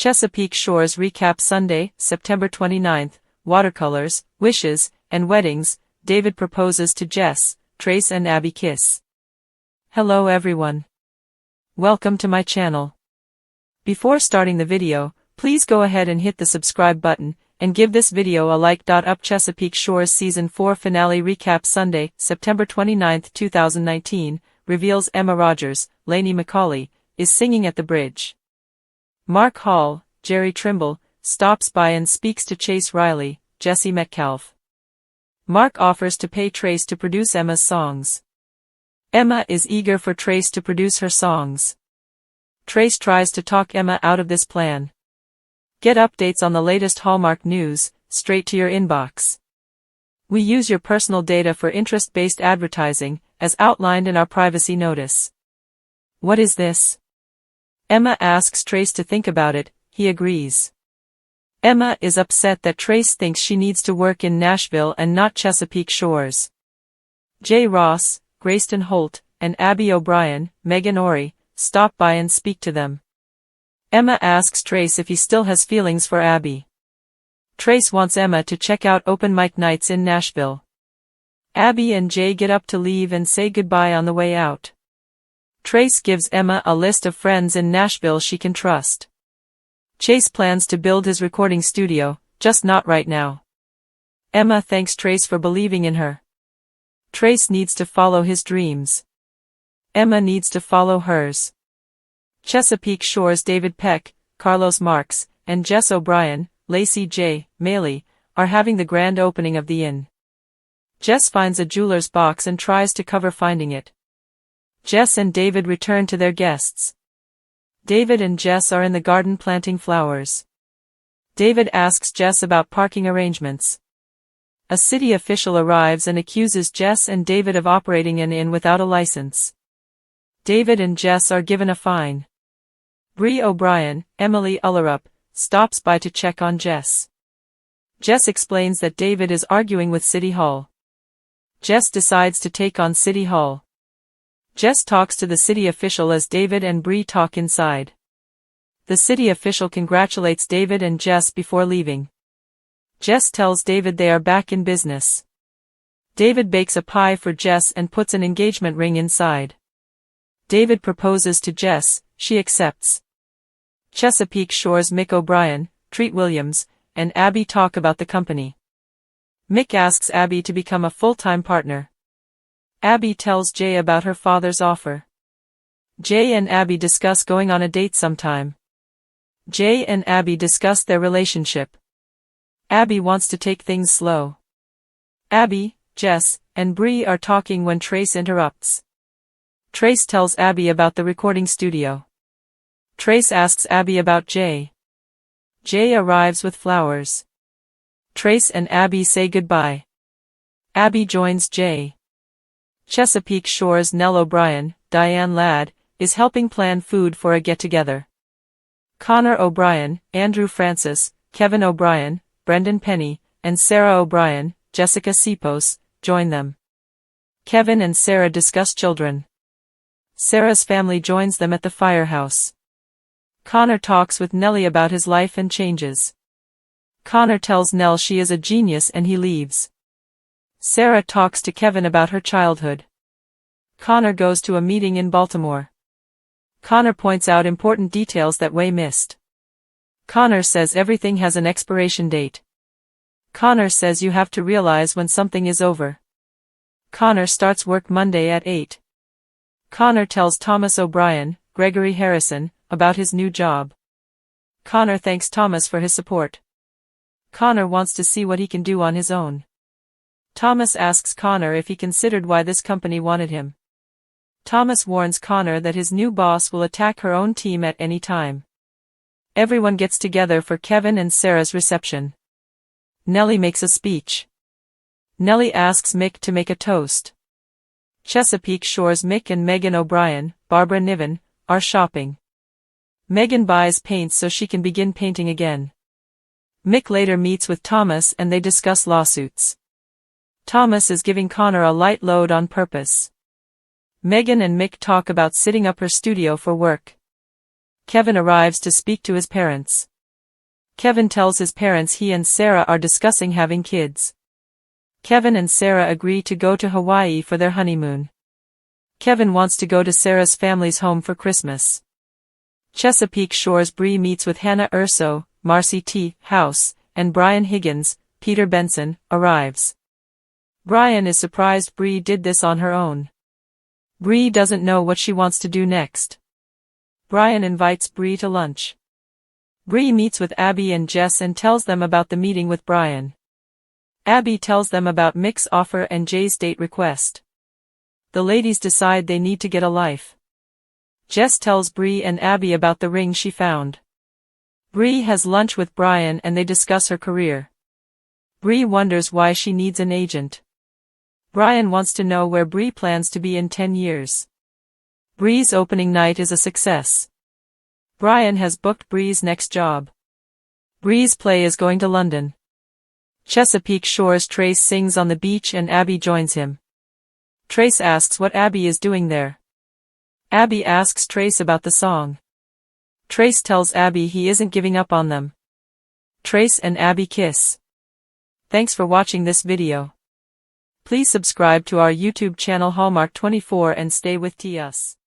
Chesapeake Shores recap Sunday, September 29th, watercolors, wishes, and weddings. David proposes to Jess, Trace and Abby kiss. Hello everyone. Welcome to my channel. Before starting the video, please go ahead and hit the subscribe button, and give this video a like. Up Chesapeake Shores Season 4 Finale Recap Sunday, September 29, 2019, reveals Emma Rogers, Lainey McCauley, is singing at the bridge. Mark Hall, Jerry Trimble, stops by and speaks to Chase Riley, Jesse Metcalf. Mark offers to pay Trace to produce Emma's songs. Emma is eager for Trace to produce her songs. Trace tries to talk Emma out of this plan. Get updates on the latest Hallmark news, straight to your inbox. We use your personal data for interest-based advertising, as outlined in our privacy notice. What is this? Emma asks Trace to think about it. He agrees. Emma is upset that Trace thinks she needs to work in Nashville and not Chesapeake Shores. Jay Ross, Grayston Holt, and Abby O'Brien, Megan Ory, stop by and speak to them. Emma asks Trace if he still has feelings for Abby. Trace wants Emma to check out open mic nights in Nashville. Abby and Jay get up to leave and say goodbye on the way out. Trace gives Emma a list of friends in Nashville she can trust. Chase plans to build his recording studio, just not right now. Emma thanks Trace for believing in her. Trace needs to follow his dreams. Emma needs to follow hers. Chesapeake Shores David Peck, Carlos Marks, and Jess O'Brien, Lacey J. Maley, are having the grand opening of the inn. Jess finds a jeweler's box and tries to cover finding it. Jess and David return to their guests. David and Jess are in the garden planting flowers. David asks Jess about parking arrangements. A city official arrives and accuses Jess and David of operating an inn without a license. David and Jess are given a fine. Bree O'Brien, Emily Ullerup, stops by to check on Jess. Jess explains that David is arguing with City Hall. Jess decides to take on City Hall. Jess talks to the city official as David and Bree talk inside. The city official congratulates David and Jess before leaving. Jess tells David they are back in business. David bakes a pie for Jess and puts an engagement ring inside. David proposes to Jess, she accepts. Chesapeake Shores Mick O'Brien, Treat Williams, and Abby talk about the company. Mick asks Abby to become a full-time partner. Abby tells Jay about her father's offer. Jay and Abby discuss going on a date sometime. Jay and Abby discuss their relationship. Abby wants to take things slow. Abby, Jess, and Bree are talking when Trace interrupts. Trace tells Abby about the recording studio. Trace asks Abby about Jay. Jay arrives with flowers. Trace and Abby say goodbye. Abby joins Jay. Chesapeake Shores Nell O'Brien, Diane Ladd, is helping plan food for a get-together. Connor O'Brien, Andrew Francis, Kevin O'Brien, Brendan Penny, and Sarah O'Brien, Jessica Sipos, join them. Kevin and Sarah discuss children. Sarah's family joins them at the firehouse. Connor talks with Nellie about his life and changes. Connor tells Nell she is a genius and he leaves. Sarah talks to Kevin about her childhood. Connor goes to a meeting in Baltimore. Connor points out important details that Way missed. Connor says everything has an expiration date. Connor says you have to realize when something is over. Connor starts work Monday at 8. Connor tells Thomas O'Brien, Gregory Harrison, about his new job. Connor thanks Thomas for his support. Connor wants to see what he can do on his own. Thomas asks Connor if he considered why this company wanted him. Thomas warns Connor that his new boss will attack her own team at any time. Everyone gets together for Kevin and Sarah's reception. Nellie makes a speech. Nellie asks Mick to make a toast. Chesapeake Shores Mick and Megan O'Brien, Barbara Niven, are shopping. Megan buys paint so she can begin painting again. Mick later meets with Thomas and they discuss lawsuits. Thomas is giving Connor a light load on purpose. Megan and Mick talk about setting up her studio for work. Kevin arrives to speak to his parents. Kevin tells his parents he and Sarah are discussing having kids. Kevin and Sarah agree to go to Hawaii for their honeymoon. Kevin wants to go to Sarah's family's home for Christmas. Chesapeake Shores. Bree meets with Hannah Urso, Marcy T. House, and Brian Higgins. Peter Benson arrives. Brian is surprised Bree did this on her own. Bree doesn't know what she wants to do next. Brian invites Bree to lunch. Bree meets with Abby and Jess and tells them about the meeting with Brian. Abby tells them about Mick's offer and Jay's date request. The ladies decide they need to get a life. Jess tells Bree and Abby about the ring she found. Bree has lunch with Brian and they discuss her career. Bree wonders why she needs an agent. Brian wants to know where Bree plans to be in 10 years. Bree's opening night is a success. Brian has booked Bree's next job. Bree's play is going to London. Chesapeake Shores. Trace sings on the beach and Abby joins him. Trace asks what Abby is doing there. Abby asks Trace about the song. Trace tells Abby he isn't giving up on them. Trace and Abby kiss. Thanks for watching this video. Please subscribe to our YouTube channel Hallmark 24 and stay with us.